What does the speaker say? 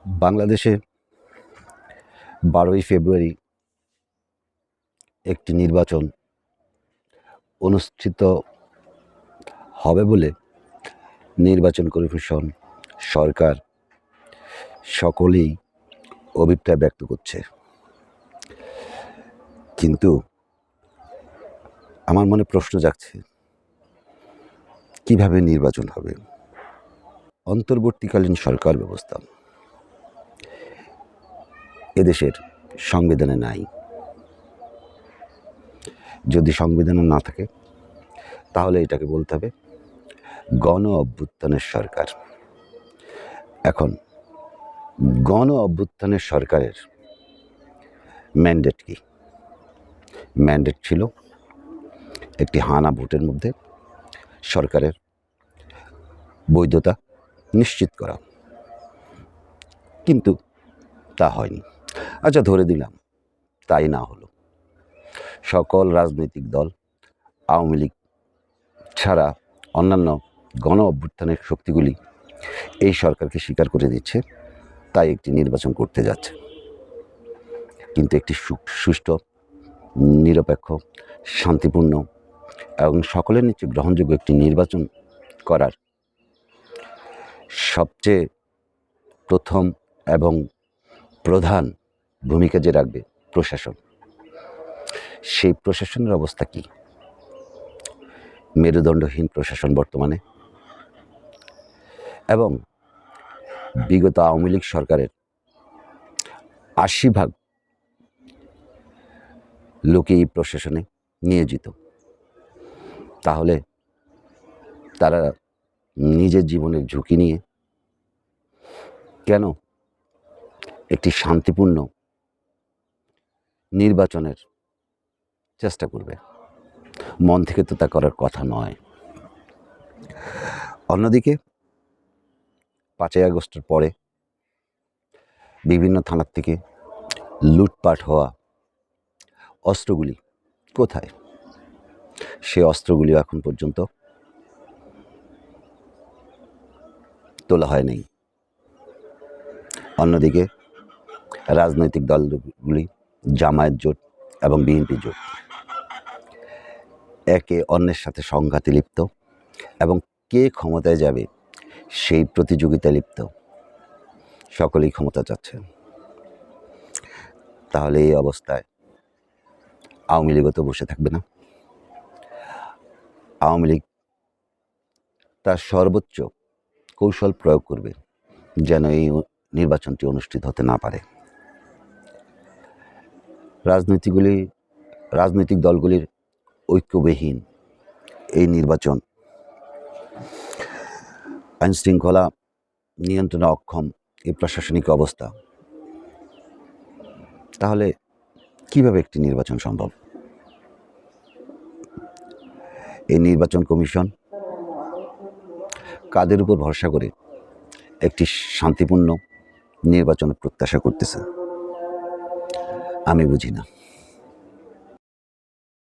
বাংলাদেশে 12ই ফেব্রুয়ারি একটি নির্বাচন অনুষ্ঠিত হবে বলে নির্বাচন কমিশন, সরকার সকলেই অভিপ্রায় ব্যক্ত করছে। কিন্তু আমার মনে প্রশ্ন জাগছে, কিভাবে নির্বাচন হবে? অন্তর্বর্তীকালীন সরকার ব্যবস্থা এদেশের সংবিধানে নাই। যদি সংবিধানে না থাকে তাহলে এটাকে বলতে হবে গণ অভ্যুত্থানের সরকার। এখন গণ অভ্যুত্থানের সরকারের ম্যান্ডেট কি? ম্যান্ডেট ছিল একটি হানা ভোটের মধ্যে সরকারের বৈধতা নিশ্চিত করা, কিন্তু তা হয়নি। আচ্ছা, ধরে দিলাম তাই না হলো। সকল রাজনৈতিক দল, আওয়ামী লীগ ছাড়া অন্যান্য গণ অভ্যুত্থানের শক্তিগুলি এই সরকারকে স্বীকার করে দিচ্ছে, তাই একটি নির্বাচন করতে যাচ্ছে। কিন্তু একটি সুষ্ঠু, নিরপেক্ষ, শান্তিপূর্ণ এবং সকলের নিচে গ্রহণযোগ্য একটি নির্বাচন করার সবচেয়ে প্রথম এবং প্রধান ভূমিকা যে রাখবে প্রশাসন, সেই প্রশাসনের অবস্থা কি? মেরুদণ্ডহীন প্রশাসন বর্তমানে, এবং বিগত আওয়ামী লীগ সরকারের 80% লোকে এই প্রশাসনে নিয়োজিত। তাহলে তারা নিজের জীবনের ঝুঁকি নিয়ে কেন একটি শান্তিপূর্ণ নির্বাচনের চেষ্টা করবে? মন থেকে তো তা করার কথা নয়। অন্যদিকে 5ই আগস্টের পরে বিভিন্ন থানার থেকে লুটপাট হওয়া অস্ত্রগুলি কোথায়? সে অস্ত্রগুলিও এখন পর্যন্ত তোলা হয়নি। অন্যদিকে রাজনৈতিক দলগুলি, জামায়াত জোট এবং বিএনপি জোট, একে অন্যের সাথে সংঘাতে লিপ্ত এবং কে ক্ষমতায় যাবে সেই প্রতিযোগিতায় লিপ্ত। সকলেই ক্ষমতা চাচ্ছে। তাহলে এই অবস্থায় আওয়ামী লীগও তো বসে থাকবে না। আওয়ামী লীগ তার সর্বোচ্চ কৌশল প্রয়োগ করবে যেন এই নির্বাচনটি অনুষ্ঠিত হতে না পারে। রাজনৈতিক দলগুলির ঐক্যবিহীন এই নির্বাচন, আইনশৃঙ্খলা নিয়ন্ত্রণে অক্ষম এই প্রশাসনিক অবস্থা, তাহলে কিভাবে একটি নির্বাচন সম্ভব? এই নির্বাচন কমিশন কাদের উপর ভরসা করে একটি শান্তিপূর্ণ নির্বাচনের প্রত্যাশা করতেছে? আমি বুঝি না।